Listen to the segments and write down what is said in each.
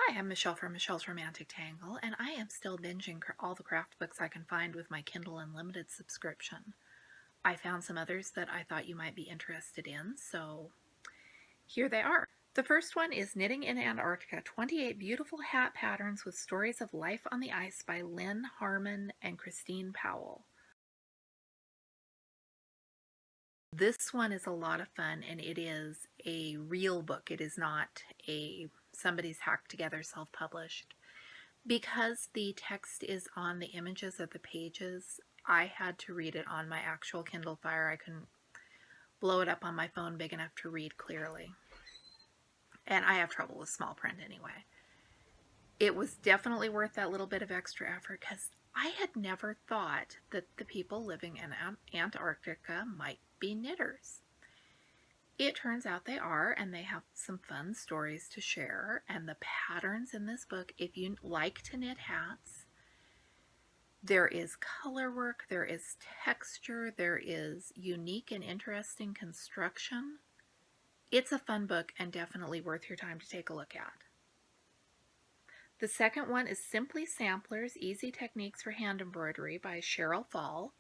Hi, I'm Michelle from Michelle's Romantic Tangle, and I am still binging all the craft books I can find with my Kindle Unlimited subscription. I found some others that I thought you might be interested in, so here they are. The first one is Knitting in Antarctica, 28 Beautiful Hat Patterns with Stories of Life on the Ice by Lynn Harmon and Christine Powell. This one is a lot of fun, and it is a real book. It is not somebody's hacked together self-published. Because the text is on the images of the pages, I had to read it on my actual Kindle Fire. I couldn't blow it up on my phone big enough to read clearly. And I have trouble with small print anyway. It was definitely worth that little bit of extra effort because I had never thought that the people living in Antarctica might be knitters. It turns out they are, and they have some fun stories to share. And the patterns in this book, if you like to knit hats, there is color work, there is texture, there is unique and interesting construction. It's a fun book and definitely worth your time to take a look at. The second one is Simply Samplers, Easy Techniques for Hand Embroidery by Cheryl Fall.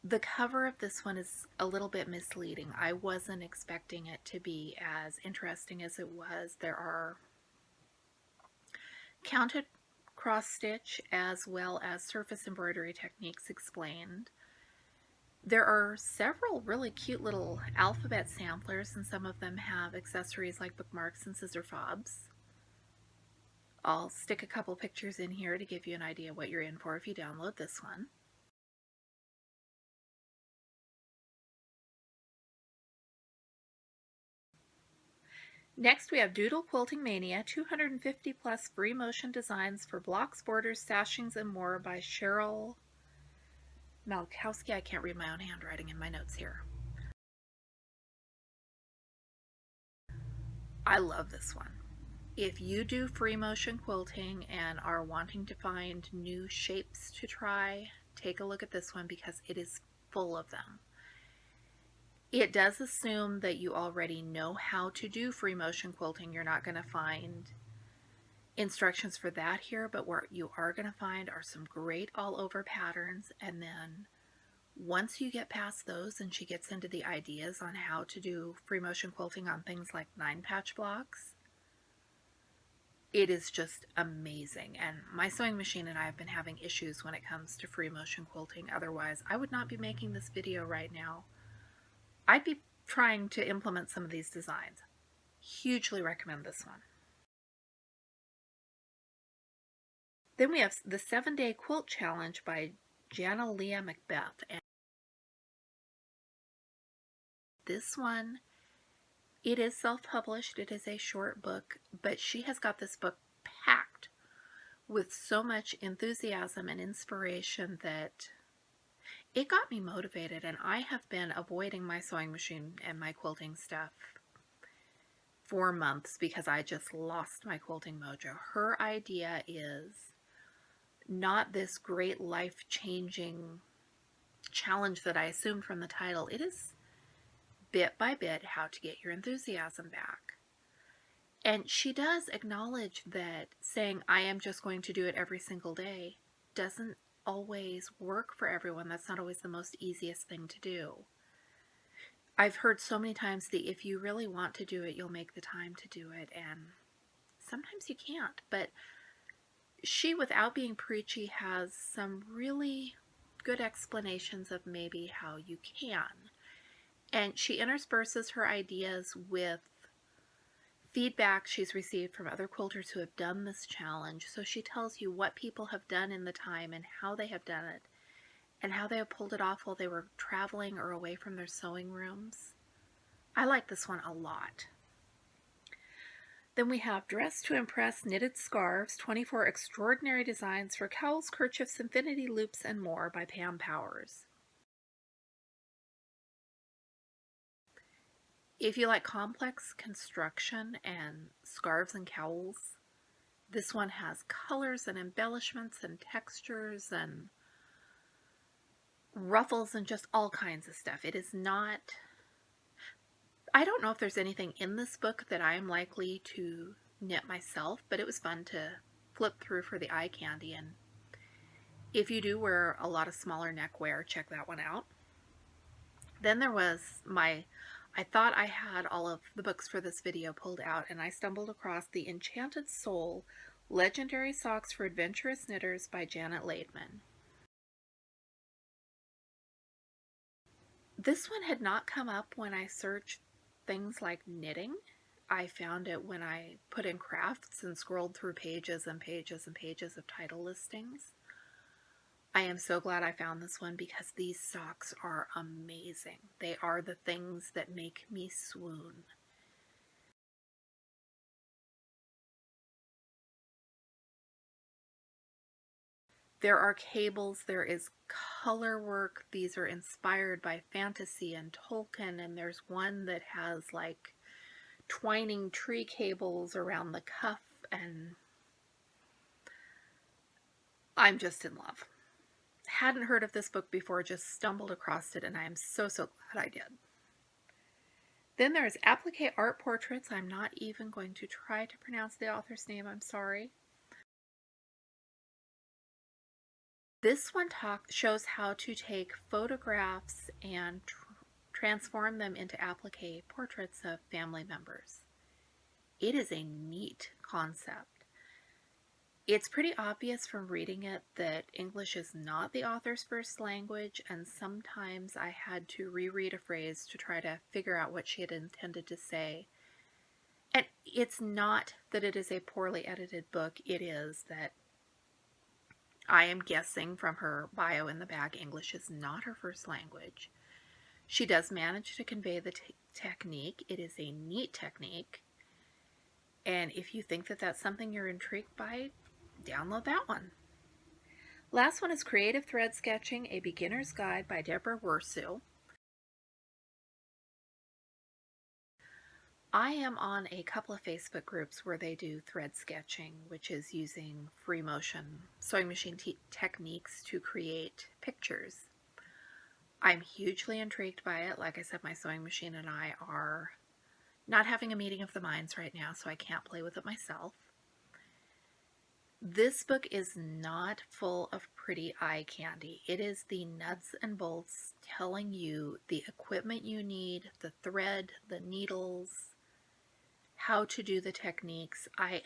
The cover of this one is a little bit misleading. I wasn't expecting it to be as interesting as it was. There are counted cross stitch as well as surface embroidery techniques explained. There are several really cute little alphabet samplers, and some of them have accessories like bookmarks and scissor fobs. I'll stick a couple pictures in here to give you an idea what you're in for if you download this one. Next, we have Doodle Quilting Mania, 250 plus free motion designs for blocks, borders, sashings, and more by Cheryl Malkowski. I can't read my own handwriting in my notes here. I love this one. If you do free motion quilting and are wanting to find new shapes to try, take a look at this one because it is full of them. It does assume that you already know how to do free motion quilting. You're not going to find instructions for that here, but what you are going to find are some great all over patterns. And then once you get past those and she gets into the ideas on how to do free motion quilting on things like 9-patch blocks, it is just amazing. And my sewing machine and I have been having issues when it comes to free motion quilting. Otherwise, I would not be making this video right now. I'd be trying to implement some of these designs. Hugely recommend this one. Then we have the 7-Day Quilt Challenge by Jana Leah Macbeth. And this one, it is self-published. It is a short book, but she has got this book packed with so much enthusiasm and inspiration that it got me motivated. And I have been avoiding my sewing machine and my quilting stuff for months because I just lost my quilting mojo. Her idea is not this great life-changing challenge that I assumed from the title. It is bit by bit how to get your enthusiasm back. And she does acknowledge that saying I am just going to do it every single day doesn't always work for everyone. That's not always the most easiest thing to do. I've heard so many times that if you really want to do it, you'll make the time to do it, and sometimes you can't. But she, without being preachy, has some really good explanations of maybe how you can. And she intersperses her ideas with feedback she's received from other quilters who have done this challenge. So she tells you what people have done in the time and how they have done it and how they have pulled it off while they were traveling or away from their sewing rooms. I like this one a lot. Then we have Dress to Impress Knitted Scarves, 24 Extraordinary Designs for Cowls, Kerchiefs, Infinity Loops, and More by Pam Powers. If you like complex construction and scarves and cowls, this one has colors and embellishments and textures and ruffles and just all kinds of stuff. It is not, I don't know if there's anything in this book that I am likely to knit myself, but it was fun to flip through for the eye candy. And if you do wear a lot of smaller neckwear, check that one out. Then there was I thought I had all of the books for this video pulled out, and I stumbled across the Enchanted Soul Legendary Socks for Adventurous Knitters by Janet Laidman. This one had not come up when I searched things like knitting. I found it when I put in crafts and scrolled through pages and pages and pages of title listings. I am so glad I found this one because these socks are amazing. They are the things that make me swoon. There are cables, there is color work. These are inspired by fantasy and Tolkien, and there's one that has like twining tree cables around the cuff, and I'm just in love. Hadn't heard of this book before, just stumbled across it, and I am so glad I did. Then there's Applique Art Portraits. I'm not even going to try to pronounce the author's name, I'm sorry. This one shows how to take photographs and transform them into applique portraits of family members. It is a neat concept. It's pretty obvious from reading it that English is not the author's first language, and sometimes I had to reread a phrase to try to figure out what she had intended to say. And it's not that it is a poorly edited book, it is that I am guessing from her bio in the back, English is not her first language. She does manage to convey the technique. It is a neat technique. And if you think that that's something you're intrigued by, download that one. Last one is Creative Thread Sketching, A Beginner's Guide by Deborah Wersu. I am on a couple of Facebook groups where they do thread sketching, which is using free motion sewing machine techniques to create pictures. I'm hugely intrigued by it. Like I said, my sewing machine and I are not having a meeting of the minds right now, so I can't play with it myself. This book is not full of pretty eye candy. It is the nuts and bolts telling you the equipment you need, the thread, the needles, how to do the techniques. I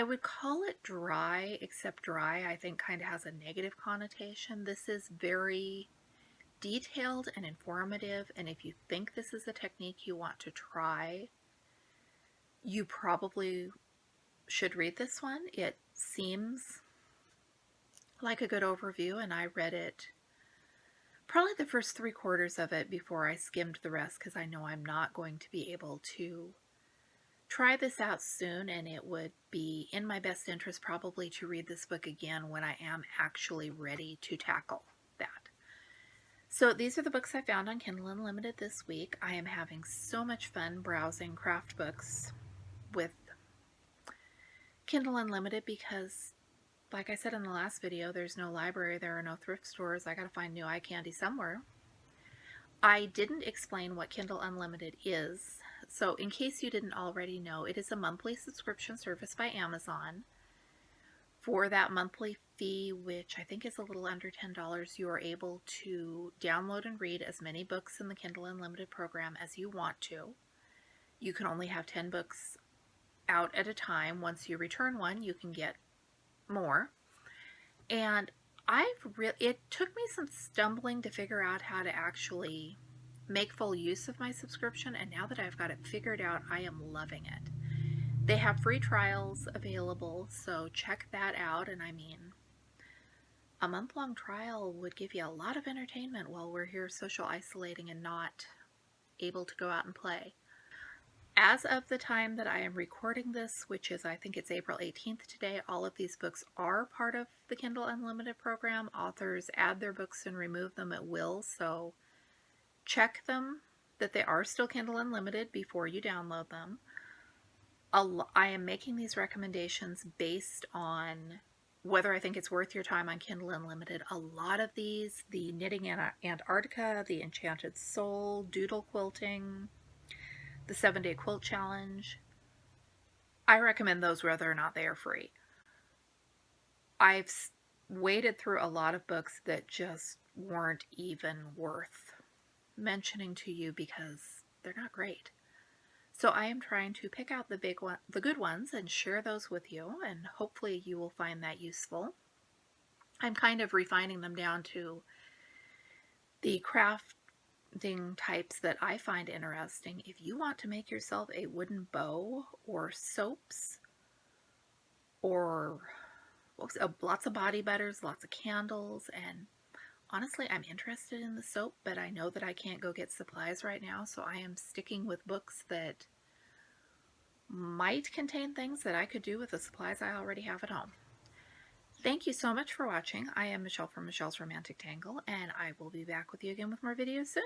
would call it dry, except dry I think kind of has a negative connotation. This is very detailed and informative, and if you think this is a technique you want to try, you probably should read this one. It seems like a good overview, and I read it probably the first 3/4 of it before I skimmed the rest, because I know I'm not going to be able to try this out soon, and it would be in my best interest probably to read this book again when I am actually ready to tackle that. So these are the books I found on Kindle Unlimited this week. I am having so much fun browsing craft books with Kindle Unlimited because, like I said in the last video, there's no library, there are no thrift stores. I gotta find new eye candy somewhere. I didn't explain what Kindle Unlimited is, so in case you didn't already know, it is a monthly subscription service by Amazon. For that monthly fee, which I think is a little under $10, you are able to download and read as many books in the Kindle Unlimited program as you want to. You can only have 10 books out at a time. Once you return one, you can get more. And it took me some stumbling to figure out how to actually make full use of my subscription, and now that I've got it figured out, I am loving it. They have free trials available, so check that out. And I mean, a month-long trial would give you a lot of entertainment while we're here social isolating and not able to go out and play. As of the time that I am recording this, which is, I think it's April 18th today, all of these books are part of the Kindle Unlimited program. Authors add their books and remove them at will, so check them that they are still Kindle Unlimited before you download them. I am making these recommendations based on whether I think it's worth your time on Kindle Unlimited. A lot of these, the Knitting in Antarctica, the Enchanted Soul, Doodle Quilting, the 7-Day Quilt Challenge, I recommend those whether or not they are free. I've waded through a lot of books that just weren't even worth mentioning to you because they're not great. So I am trying to pick out the good ones and share those with you, and hopefully you will find that useful. I'm kind of refining them down to the crafting types that I find interesting. If you want to make yourself a wooden bow or soaps or lots of body butters, lots of candles, and honestly, I'm interested in the soap, but I know that I can't go get supplies right now, so I am sticking with books that might contain things that I could do with the supplies I already have at home. Thank you so much for watching. I am Michelle from Michelle's Romantic Tangle, and I will be back with you again with more videos soon.